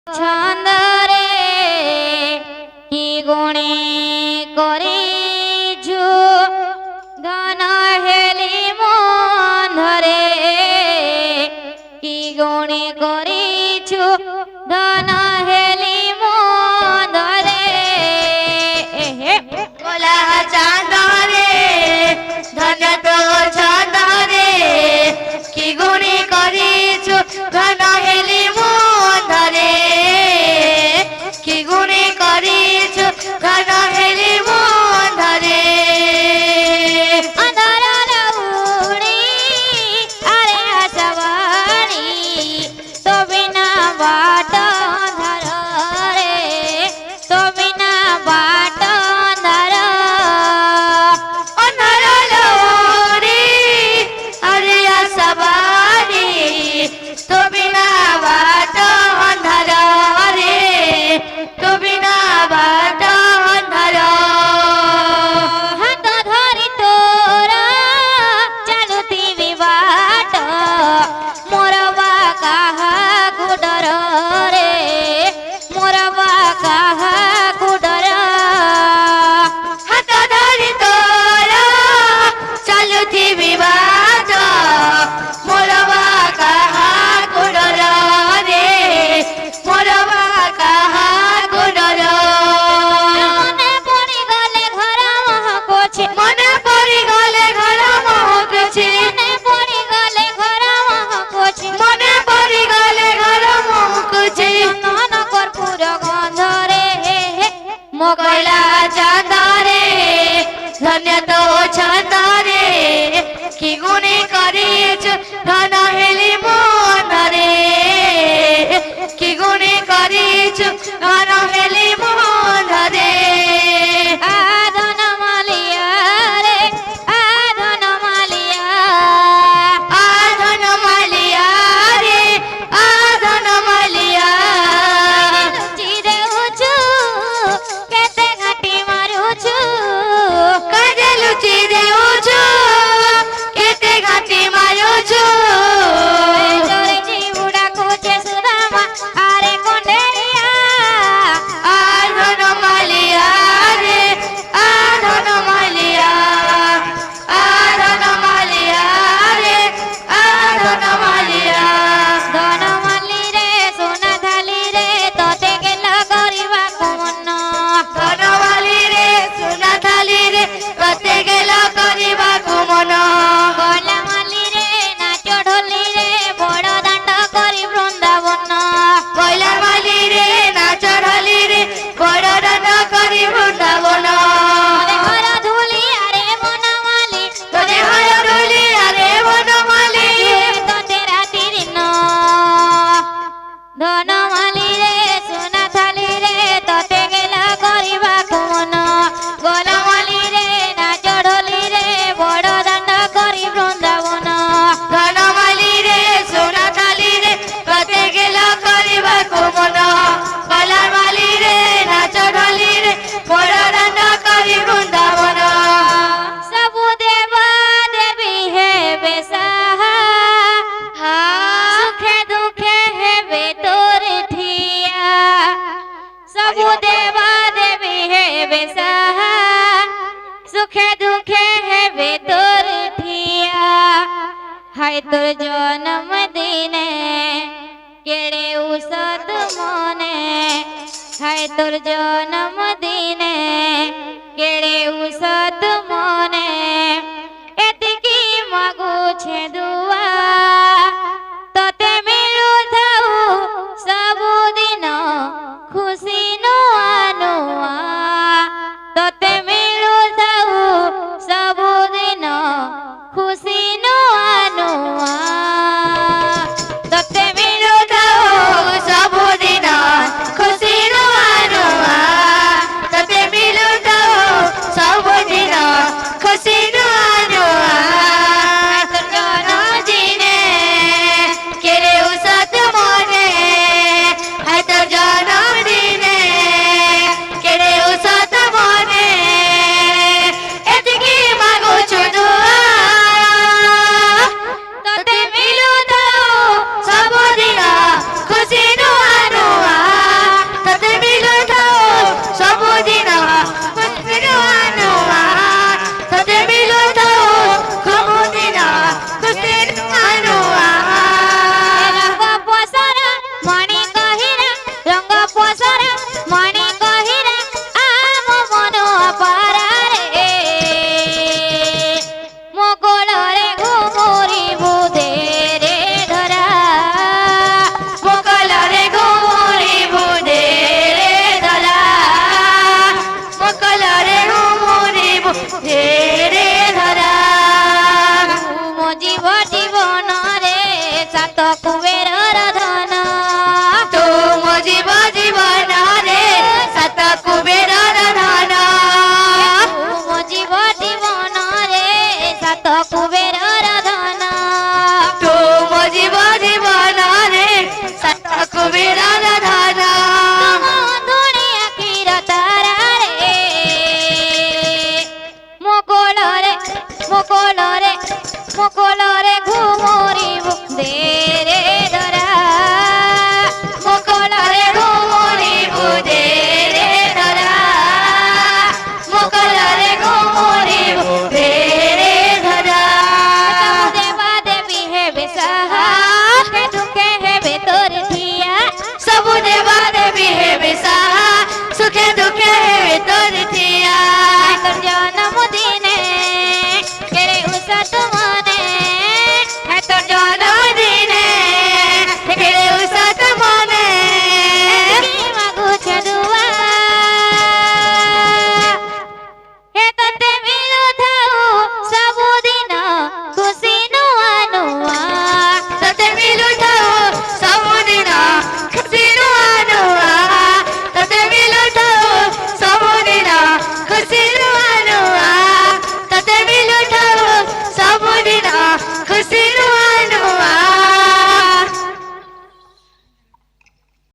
छंदरे की गुणे करिछु धन हेली मंधरे की गुणे करिछु धन हेली मंधरे बोला चांदरे धन तो चांदरे की गुणे करिछु धन हेली मंधरे की गुणे करिछु धन हेली मंधरे अंधार रउड़ी अरे हसवानी तो बिना बाट अंधार रे तो बिना बाट अंधार अंधार रउड़ी अरे हसवानी तो बिना बाट अंधार रे तो बिना बाट अंधार हाथ धरी तोरा चालुथी बाट मोर बा काहा गुडर रे मोर बा काहा गुडर हाथ धरी तोरा चालुथिबी बाट मोर बा काहा गुडर रे मोर बा काहा गुडर मने पड़ी गले घर महकोछे मने पड़ी गले घर महकुछे मने पड़ी गले घर महकोछे मने पड़ी गले घर महकुछे नन कर्पूर गंध रे मोकला चांदरे धन्य तो छंदरे की गुणे करिछु धन हेली मंधरे की गुणे करिछु धन हेली मंधरे आधन मालिया रे आधन मालिया आधन मालिया रे आधन मालिया लुचि देउछु केते घाटी मारुछु काजे लुचि देउछु केते घाटी मारुछु तोरे जीवुडा कोचे सुदामा आरे कोंडेरिया आधन मालिया रे आधन मालिया आधन मालिया रे आधन मालिया धन माली रे सोना थाली रे तोते गेला गरिबा मन धनवाली रे सुना थाली रे कते गेला କରିବାକୁ ମନ गला माली रे नाच ढोली रे बड़ दांड करी बृंदावन କଇଲା ମାଲି ରେ ନାଚ ଢାଲି ରେ ବଡ଼ ଦାଣ୍ଡ କରି ବୃନ୍ଦାବନ तोरे घर धूली अरे मन माली ତୋରେ ହର ଢୋଲି ଆରେ ବନମାଲି तोते राती दिन धन माली रे सोना थाली रे तोते गेला गरिबा मन गला माली रे नाच ढोली रे बड़ दांड करी बृंदावन ଧନମାଲି ରେ ସୁନା ଥାଲି ରେ କତେ ଗେଲା କରିବାକୁ ମନ କଲା ମାଲି ରେ ନାଚ ଢାଲି ରେ ବଡ଼ ଦାଣ୍ଡ କରି ବୃନ୍ଦାବନ सबु देवा देवी हेबे साहा सुखे दुखे हेबे तोर ठिया सबु देवा देवी हेबे साहा सुखे दुखे हेबे तोर ठिया हाय तोर जन्म दिने केड़े उसद मने हाय तोर जन्म दिने केड़े उसद मने एतिकी मागुछे दुआ तोते मिलु थाउ सबुदिन खुशी नुआ नुआ तोते मिलु थाउ सबुदिन खुशी नुआ नुआ तोते मिलु ମିଳୁଥାଉ ସବୁଦିନ ଖୁସି ନୂଆ ନୂଆ ତତେ ମିଳୁଥାଉ ସବୁଦିନ ପଇସାରେ